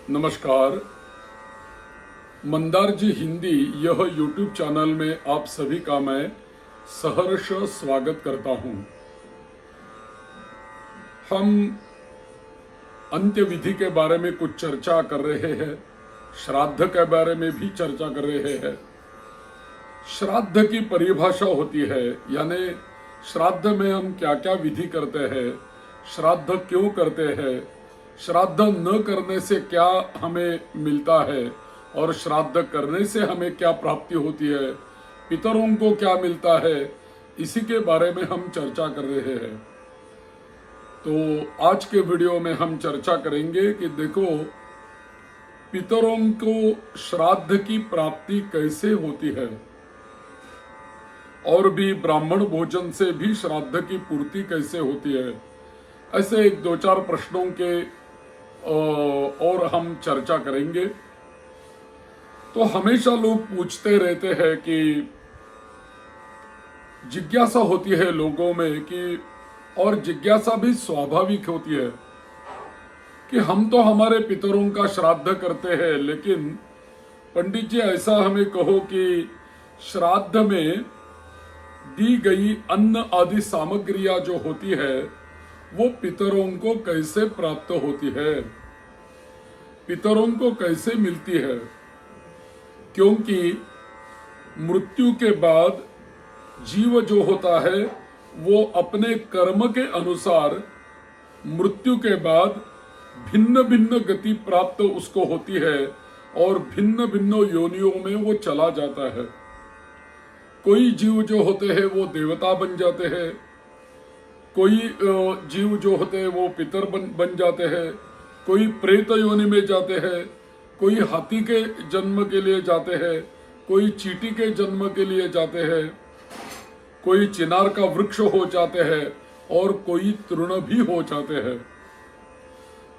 नमस्कार। मंदार जी हिंदी यह YouTube channel में आप सभी का मैं सहर्ष स्वागत करता हूं। हम अंत्य विधि के बारे में कुछ चर्चा कर रहे हैं, श्राद्ध के बारे में भी चर्चा कर रहे हैं। श्राद्ध की परिभाषा होती है, यानी श्राद्ध में हम क्या क्या विधि करते हैं, श्राद्ध क्यों करते हैं, श्राद्ध न करने से क्या हमें मिलता है और श्राद्ध करने से हमें क्या प्राप्ति होती है, पितरों को क्या मिलता है, इसी के बारे में हम चर्चा कर रहे हैं। तो आज के वीडियो में हम चर्चा करेंगे कि देखो पितरों को श्राद्ध की प्राप्ति कैसे होती है और भी ब्राह्मण भोजन से भी श्राद्ध की पूर्ति कैसे होती है। ऐसे एक दो चार प्रश्नों के और हम चर्चा करेंगे। तो हमेशा लोग पूछते रहते हैं कि जिज्ञासा होती है लोगों में कि, और जिज्ञासा भी स्वाभाविक होती है कि हम तो हमारे पितरों का श्राद्ध करते हैं, लेकिन पंडित जी ऐसा हमें कहो कि श्राद्ध में दी गई अन्न आदि सामग्रियां जो होती है वो पितरों को कैसे प्राप्त होती है, पितरों को कैसे मिलती है। क्योंकि मृत्यु के बाद जीव जो होता है वो अपने कर्म के अनुसार मृत्यु के बाद भिन्न भिन्न गति प्राप्त उसको होती है और भिन्न भिन्न योनियों में वो चला जाता है। कोई जीव जो होते हैं वो देवता बन जाते हैं, कोई जीव जो होते हैं वो पितर बन जाते हैं, कोई प्रेत योनि में जाते हैं, कोई हाथी के जन्म के लिए जाते हैं, कोई चींटी के जन्म के लिए जाते हैं, कोई चिनार का वृक्ष हो जाते हैं और कोई तृण भी हो जाते हैं।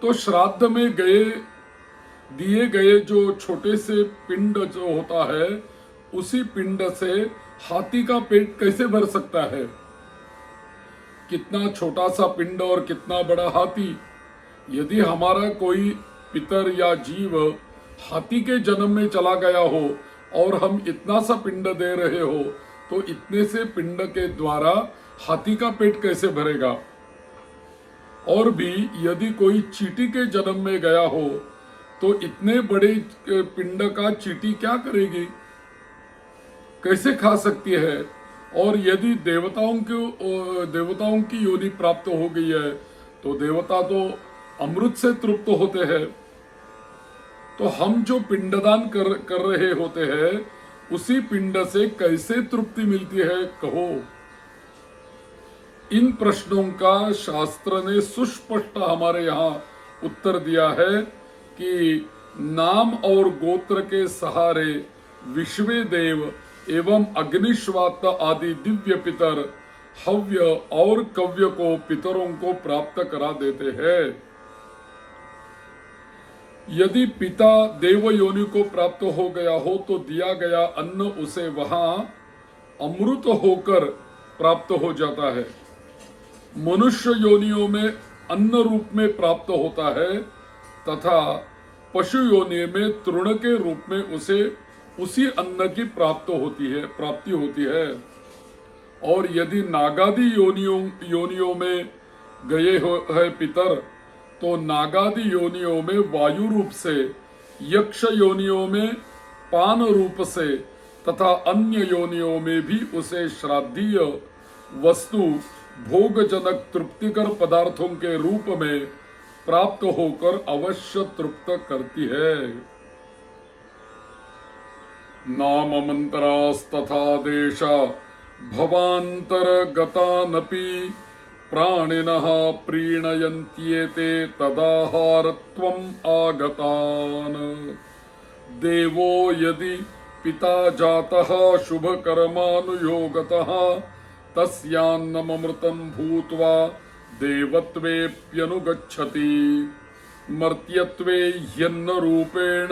तो श्राद्ध में दिए गए जो छोटे से पिंड जो होता है, उसी पिंड से हाथी का पेट कैसे भर सकता है। कितना छोटा सा पिंड और कितना बड़ा हाथी। यदि हमारा कोई पितर या जीव हाथी के जन्म में चला गया हो और हम इतना सा पिंड दे रहे हो, तो इतने से पिंड के द्वारा हाथी का पेट कैसे भरेगा। और भी यदि कोई चींटी के जन्म में गया हो तो इतने बड़े पिंड का चींटी क्या करेगी, कैसे खा सकती है। और यदि देवताओं की योनि प्राप्त हो गई है तो देवता तो अमृत से तृप्त होते हैं। तो हम जो पिंडदान कर रहे होते हैं उसी पिंड से कैसे तृप्ति मिलती है, कहो। इन प्रश्नों का शास्त्र ने सुस्पष्ट हमारे यहाँ उत्तर दिया है कि नाम और गोत्र के सहारे विश्वे देव एवं अग्निश्वात आदि दिव्य पितर हव्य और कव्य को पितरों को प्राप्त करा देते हैं। यदि पिता देव योनि को प्राप्त हो गया हो तो दिया गया अन्न उसे वहां अमृत होकर प्राप्त हो जाता है। मनुष्य योनियों में अन्न रूप में प्राप्त होता है तथा पशु योनि में तृण के रूप में उसे उसी अन्न की प्राप्ति होती है। और यदि नागादि योनियों में गए है पितर, तो नागादि योनियों में वायु रूप से, यक्ष योनियों में पान रूप से तथा अन्य योनियों में भी उसे श्राद्धीय वस्तु भोगजनक तृप्तिकर पदार्थों के रूप में प्राप्त होकर अवश्य तृप्त करती है। नाम मंत्रास्तथा देशा भवान्तरगतानपि प्राणिनः प्रीणयन्त्येते तदाहारत्वम् आगतान्। देवो यदि पिता जातः शुभकर्मानुयोगतः तस्यान्नममृतं भूत्वा देवत्वेऽप्यनुगच्छति। मर्त्यत्वे ह्यन्न रूपेण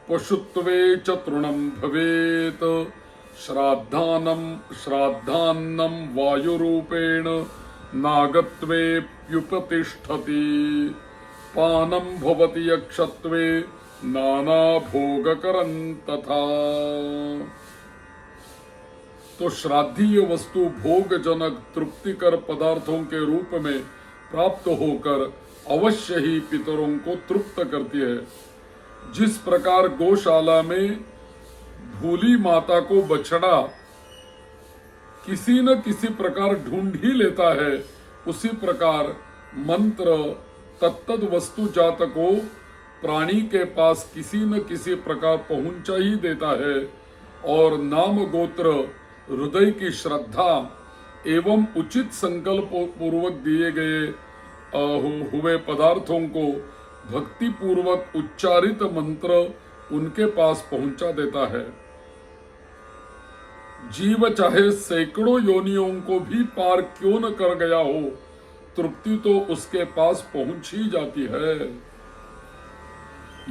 पशुत्वे च तृणं भवेत्। श्राद्धान्नं वायुरूपेण नागत्वेऽप्युपतिष्ठति। पानम भवति यक्षत्वे नाना भोग करन तथा। तो श्राद्धीय वस्तु भोग जनक तृप्तिकर पदार्थों के रूप में प्राप्त होकर अवश्य ही पितरों को तृप्त करती है। जिस प्रकार गौशाला में भूली माता को बछड़ा किसी न किसी प्रकार ढूंढ ही लेता है, उसी प्रकार मंत्र तत्तद वस्तु जात को प्राणी के पास किसी न किसी प्रकार पहुंचा ही देता है। और नाम गोत्र हृदय की श्रद्धा एवं उचित संकल्प पूर्वक दिए गए हुए पदार्थों को भक्ति पूर्वक उच्चारित मंत्र उनके पास पहुंचा देता है। जीव चाहे सैकड़ों योनियों को भी पार क्यों न कर गया हो, तृप्ति तो उसके पास पहुंच ही जाती है।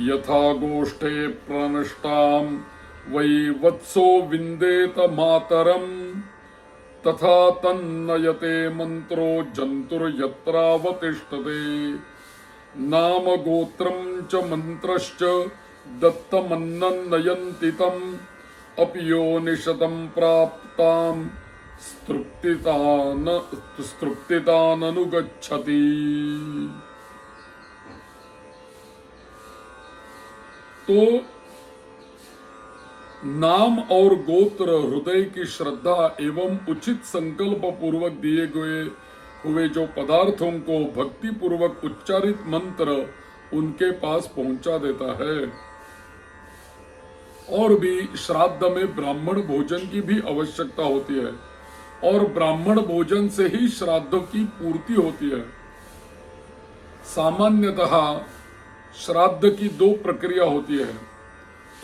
यथा गोष्ठे प्रनष्टाम वै वत्सो विंदेत मातरम तथा तन्नयते मंत्रो जंतुर यत्रावतिष्ठते। नाम गोत्रम च मंत्रश्च दत्तमन्नयन्ति तम् अपियोनिशतं प्राप्तां स्तृप्तिताननुगच्छति। तो नाम और गोत्र हृदय की श्रद्धा एवं उचित संकल्प पूर्वक दिए गए हुए जो पदार्थों को भक्ति पूर्वक उच्चारित मंत्र उनके पास पहुंचा देता है। और भी श्राद्ध में ब्राह्मण भोजन की भी आवश्यकता होती है और ब्राह्मण भोजन से ही श्राद्ध की पूर्ति होती है। सामान्यतः श्राद्ध की दो प्रक्रिया होती है,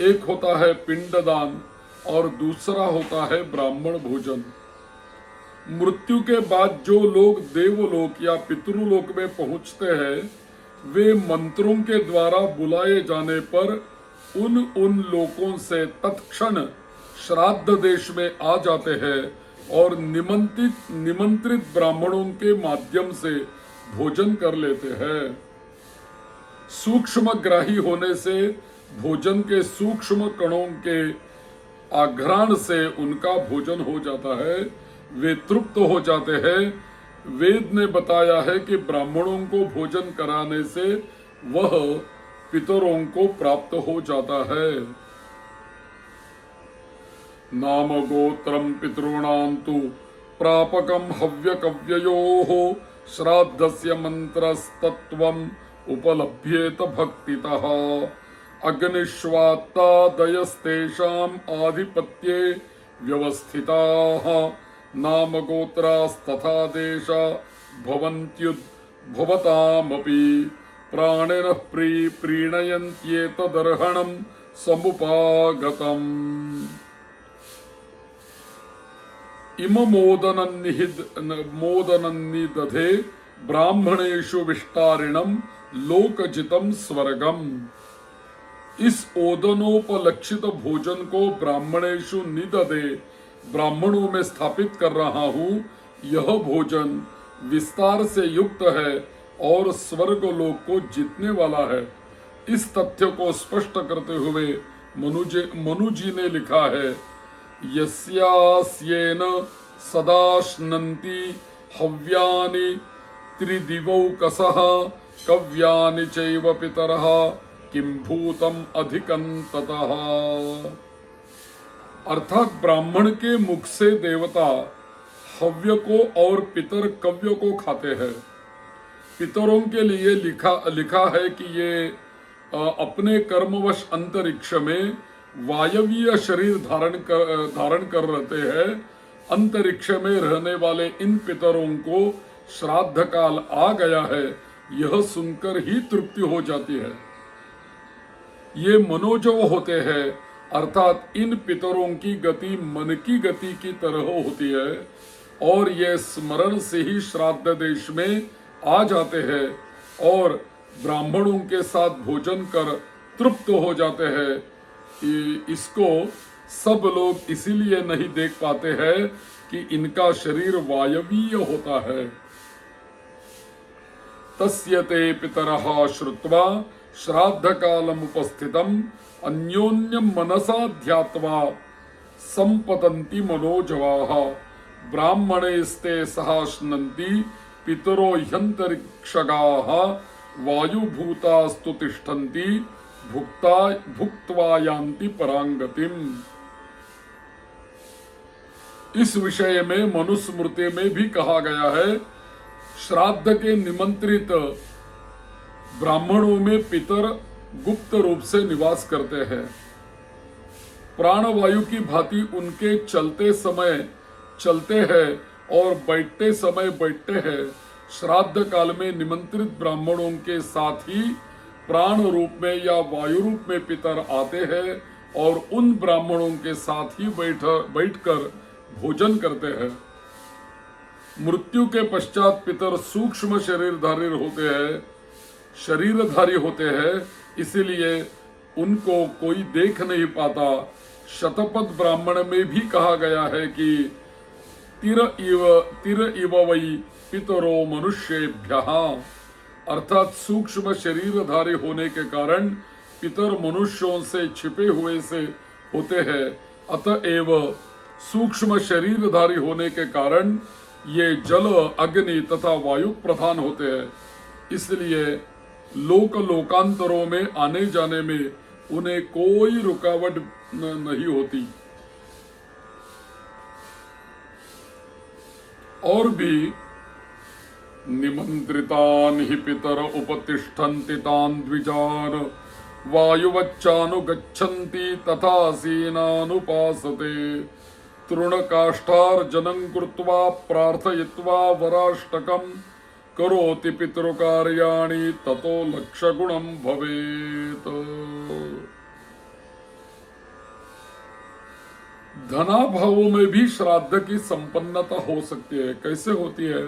एक होता है पिंडदान और दूसरा होता है ब्राह्मण भोजन। मृत्यु के बाद जो लोग देवलोक या पितृलोक में पहुंचते हैं, वे मंत्रों के द्वारा बुलाए जाने पर उन लोकों से तत्क्षण श्राद्ध देश में आ जाते हैं और निमंत्रित ब्राह्मणों के माध्यम से भोजन कर लेते हैं। सूक्ष्म ग्राही होने से भोजन के सूक्ष्म कणों के आघ्राण से उनका भोजन हो जाता है, वे तृप्त हो जाते हैं। वेद ने बताया है कि ब्राह्मणों को भोजन कराने से वह पितरों को प्राप्त हो जाता है। नाम गोत्रम पितॄणां तु प्रापकम हव्यकव्ययोः श्राद्धस्य मंत्रस्तत्वम् उपलभ्येत भक्तितः। अग्निष्वात्तादयस्तेषाम् आधिपत्ये व्यवस्थिताः नाम गोत्रास्तथा देशा भवन्त्युद्भवतामपि प्राणिनः प्रीणयन्त्येतदर्हणं समुपागतम्। मोदनन्निदधे ब्राह्मणेषु विष्टारिणं लोकजितं स्वर्गम। इस ओदनोपलक्षित भोजन को ब्राह्मणेषु निदधे ब्राह्मणों में स्थापित कर रहा हूँ। यह भोजन विस्तार से युक्त है और स्वर्ग लोक को जीतने वाला है। इस तथ्य को स्पष्ट करते हुए मनु जी ने लिखा है, यस्यास्येन सदाश्नन्ति हव्यानि त्रिदिवौकसः कव्यानि चैव पितरः किं भूतम अधिकं ततः। अर्थात ब्राह्मण के मुख से देवता हव्य को और पितर कव्य को खाते हैं। पितरों के लिए लिखा है कि ये अपने कर्मवश अंतरिक्ष में वायवीय शरीर धारण कर रहते हैं। अंतरिक्ष में रहने वाले इन पितरों को श्राद्ध काल आ गया है, यह सुनकर ही तृप्ति हो जाती है। ये मनोजव होते हैं, अर्थात इन पितरों की गति मन की गति की तरह होती है और ये स्मरण से ही श्राद्ध देश में आ जाते हैं और ब्राह्मणों के साथ भोजन कर तृप्त हो जाते हैं। इसको सब लोग इसीलिए नहीं देख पाते हैं कि इनका शरीर वायवीय होता है। तस्य ते पितरः श्रुत्वा श्राद्ध कालम उपस्थितम अन्योन्यम मनसा ध्यात्वा संपतन्ति मनोजवाः ब्राह्मणेस्ते सहाश्नन्ति पितरो ह्यन्तरिक्षगाः वायुभूतास्तु तिष्ठन्ति भुक्त्वा यान्ति परांगतिम। इस विषय में मनुस्मृति में भी कहा गया है, श्राद्ध के निमंत्रित ब्राह्मणों में पितर गुप्त रूप से निवास करते हैं। प्राणवायु की भांति उनके चलते समय चलते हैं और बैठते समय बैठते हैं। श्राद्ध काल में निमंत्रित ब्राह्मणों के साथ ही प्राण रूप में या वायु रूप में पितर आते हैं और उन ब्राह्मणों के साथ ही बैठकर भोजन करते हैं। मृत्यु के पश्चात पितर सूक्ष्म शरीरधारी होते हैं, इसीलिए उनको कोई देख नहीं पाता। शतपथ ब्राह्मण में भी कहा गया है कि तिर इव वै पितरो मनुष्येभ्यः, अर्थात सूक्ष्म शरीरधारी होने के कारण पितर मनुष्यों से छिपे हुए से होते हैं। अतएव सूक्ष्म शरीरधारी होने के कारण ये जल, अग्नि तथा वायु प्रधान होते हैं, इसलिए लोकांतरों में आने जाने में उन्हें कोई रुकावट नहीं होती। और भी निमंत्रितान् हि पितर उपतिष्ठन्ति तान् द्विजान् वायुवच्चानुगच्छन्ति तथासीनानुपासते तृणकाष्ठार्जनं कृत्वा प्रार्थयित्वा वराष्टकं करोति पितृकार्याणि ततो लक्षगुणं भवेत्। धनाभावों में भी श्राद्ध की संपन्नता हो सकती है। कैसे होती है?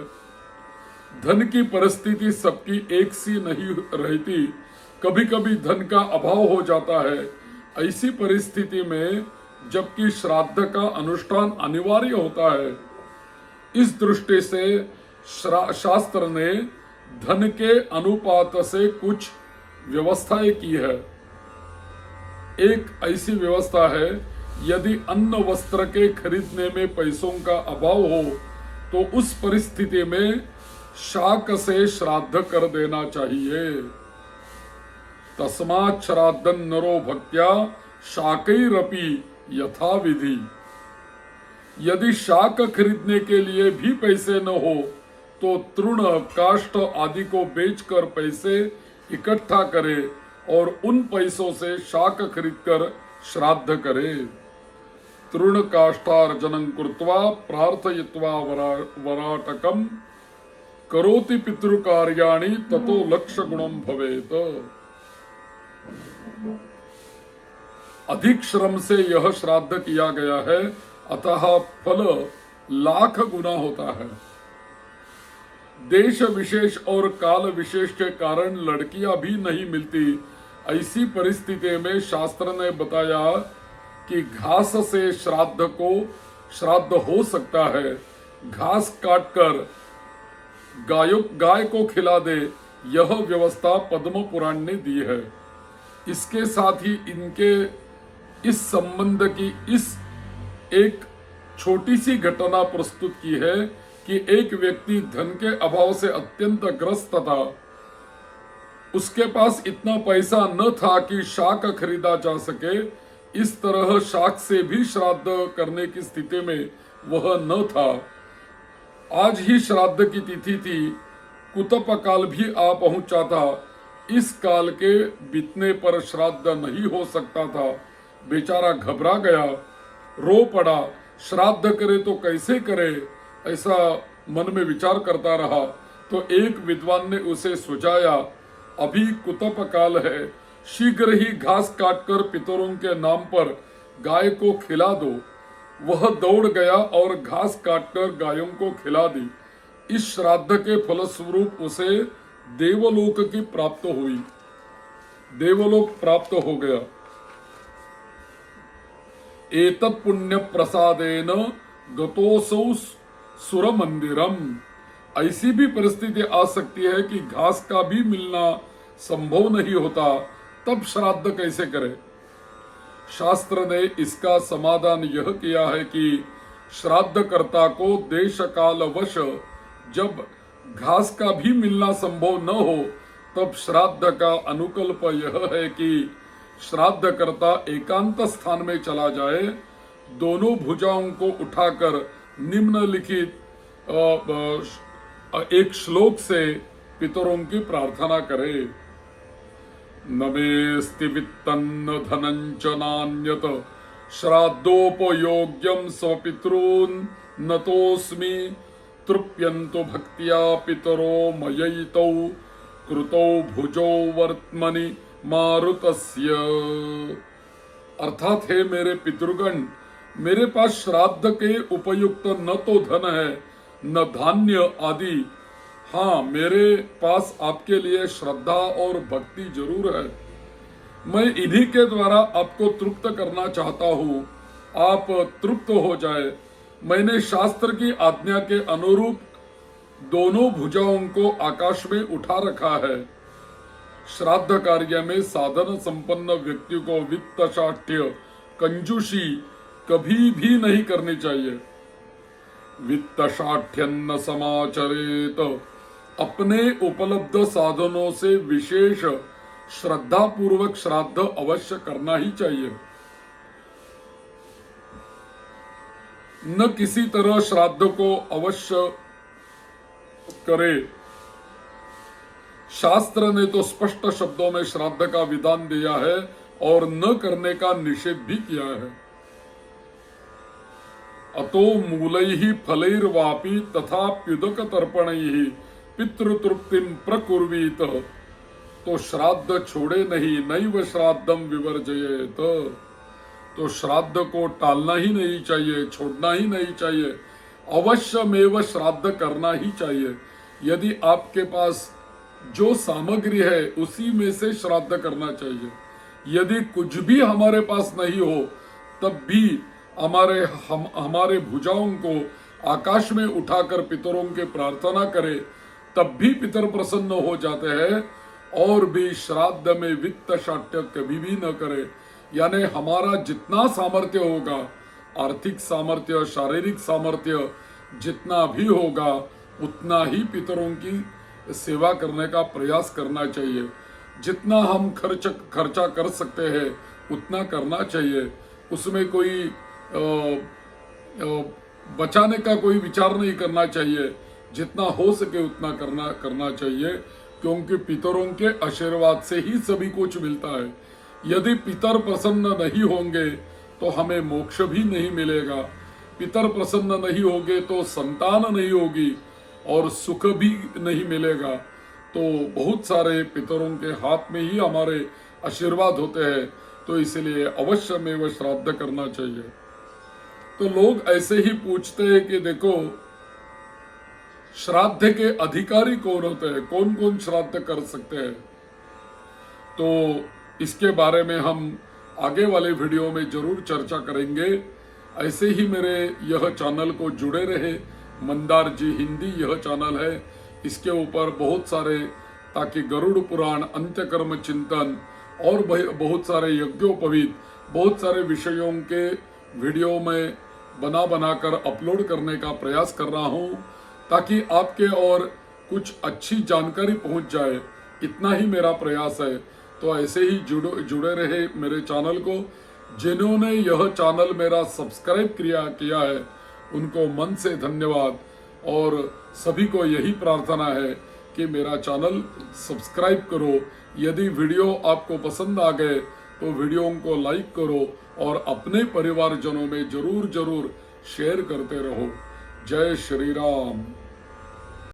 धन की परिस्थिति सबकी एक सी नहीं रहती, कभी कभी धन का अभाव हो जाता है। ऐसी परिस्थिति में जबकि श्राद्ध का अनुष्ठान अनिवार्य होता है, इस दृष्टि से शास्त्र ने धन के अनुपात से कुछ व्यवस्थाएं की है। एक ऐसी व्यवस्था है, यदि अन्न वस्त्र के खरीदने में पैसों का अभाव हो तो उस परिस्थिति में शाक से श्राद्ध कर देना चाहिए। तस्मात् श्राद्धं नरो भक्त्या शाकैरपि यथा विधि। यदि शाक खरीदने के लिए भी पैसे न हो तो तृण, काष्ठ आदि को बेचकर पैसे इकट्ठा करे और उन पैसों से शाक खरीदकर श्राद्ध करे। तृण काष्ठार्जनं कृत्वा प्रार्थयित्वा वराटकं करोति पितृकार्याणि ततो लक्षगुणं भवेत्। अधिक श्रम से यह श्राद्ध किया गया है, अतः फल लाख गुना होता है। देश विशेष और काल विशेष के कारण लड़कियां भी नहीं मिलती। ऐसी परिस्थिति में शास्त्र ने बताया कि घास से श्राद्ध हो सकता है। घास काटकर गाय को खिला दे, यह व्यवस्था पद्म पुराण ने दी है। इसके साथ ही इनके इस संबंध की इस एक छोटी सी घटना प्रस्तुत की है कि एक व्यक्ति धन के अभाव से अत्यंत ग्रस्त था। उसके पास इतना पैसा न था कि शाक खरीदा जा सके। इस तरह शाक से भी श्राद्ध करने की स्थिति में वह न था। आज ही श्राद्ध की तिथि थी। कुतप काल भी आ पहुंचा था। इस काल के बीतने पर श्राद्ध नहीं हो सकता था। बेचारा घबरा गया, रो पड़ा। श्राद्ध करे तो कैसे करे, ऐसा मन में विचार करता रहा। तो एक विद्वान ने उसे सुझाया, अभी कुतप काल है, शीघ्र ही घास काटकर पितरों के नाम पर गाय को खिला दो। वह दौड़ गया और घास काटकर गायों को खिला दी। इस श्राद्ध के फलस्वरूप उसे देवलोक की प्राप्त हुई, देवलोक प्राप्त हो गया। एतत् पुण्य प्रसादेन गतोऽसौ सुर मंदिरम। ऐसी भी परिस्थिति आ सकती है कि घास का भी मिलना संभव नहीं होता, तब श्राद्ध कैसे करें? शास्त्र ने इसका समाधान यह किया है कि श्राद्धकर्ता को देश काल वश जब घास का भी मिलना संभव न हो, तब श्राद्ध का अनुकल्प यह है कि श्राद्धकर्ता एकांत स्थान में चला जाए, दोनों भुजाओं को उठाकर निम्नलिखित एक श्लोक से पितरों की प्रार्थना करे। न मेस्ति वित्तन्न धनञ्च नान्यत् श्राद्धोपयोग्यं स्वपितॄन् नतोऽस्मि तृप्यन्तु भक्त्या पितरो मयैतौ कृतौ भुजौ वर्त्मनि मारुतस्य। अर्थात हे मेरे पितृगण, मेरे पास श्राद्ध के उपयुक्त न तो धन है न धान्य आदि। हाँ, मेरे पास आपके लिए श्रद्धा और भक्ति जरूर है। मैं इन्हीं के द्वारा आपको तृप्त करना चाहता हूँ, आप तृप्त हो जाए। मैंने शास्त्र की आज्ञा के अनुरूप दोनों भुजाओं को आकाश में उठा रखा है। श्राद्ध कार्य में साधन संपन्न व्यक्ति को वित्त शाठ्य कंजूसी कभी भी नहीं करनी चाहिए। वित्त शाठ्यन्न समाचरेत, अपने उपलब्ध साधनों से विशेष श्रद्धा पूर्वक श्राद्ध अवश्य करना ही चाहिए। न किसी तरह श्राद्ध को अवश्य करे। शास्त्र ने तो स्पष्ट शब्दों में श्राद्ध का विधान दिया है और न करने का निषेध भी किया है। अतो मूलैः फलैर्वापि तथा प्युदक तर्पणैः पितृतृप्तिं प्रकुर्वीत, तो श्राद्ध छोड़े नहीं, नैव श्राद्धम विवर्जयेत। तो श्राद्ध को टालना ही नहीं चाहिए, छोड़ना ही नहीं चाहिए, अवश्यमेव श्राद्ध करना ही चाहिए। यदि आपके पास जो सामग्री है उसी में से श्राद्ध करना चाहिए। यदि कुछ भी हमारे पास नहीं हो, तब भी हमारे भुजाओं को आकाश में उठाकर पितरों के प्रार्थना करें, तब भी पितर प्रसन्न हो जाते हैं। और भी श्राद्ध में वित्त शाठ्य कभी भी न करे। यानी हमारा जितना सामर्थ्य होगा, आर्थिक सामर्थ्य, शारीरिक सामर्थ्य जितना भी होगा, उतना ही पितरों की सेवा करने का प्रयास करना चाहिए। जितना हम खर्चा कर सकते हैं उतना करना चाहिए। उसमें कोई बचाने का कोई विचार नहीं करना चाहिए। जितना हो सके उतना करना चाहिए, क्योंकि पितरों के आशीर्वाद से ही सभी कुछ मिलता है। यदि पितर प्रसन्न नहीं होंगे तो हमें मोक्ष भी नहीं मिलेगा। पितर प्रसन्न नहीं होंगे तो संतान नहीं होगी और सुख भी नहीं मिलेगा। तो बहुत सारे पितरों के हाथ में ही हमारे आशीर्वाद होते हैं, तो इसलिए अवश्य में वह श्राद्ध करना चाहिए। तो लोग ऐसे ही पूछते हैं कि देखो, श्राद्ध के अधिकारी कौन होते हैं, कौन कौन श्राद्ध कर सकते हैं। तो इसके बारे में हम आगे वाले वीडियो में जरूर चर्चा करेंगे। ऐसे ही मेरे यह चैनल को जुड़े रहे। मंदार जी हिंदी यह चैनल है, इसके ऊपर बहुत सारे, ताकि गरुड़ पुराण, अंत्यकर्म चिंतन और बहुत सारे यज्ञोपवीत, बहुत सारे विषयों के वीडियो में बनाकर अपलोड करने का प्रयास कर रहा हूँ, ताकि आपके और कुछ अच्छी जानकारी पहुँच जाए। इतना ही मेरा प्रयास है। तो ऐसे ही जुड़े रहे मेरे चैनल को। जिन्होंने यह चैनल मेरा सब्सक्राइब किया है उनको मन से धन्यवाद। और सभी को यही प्रार्थना है कि मेरा चैनल सब्सक्राइब करो। यदि वीडियो आपको पसंद आ गए तो वीडियो को लाइक करो और अपने परिवारजनों में जरूर शेयर करते रहो। जय श्री राम।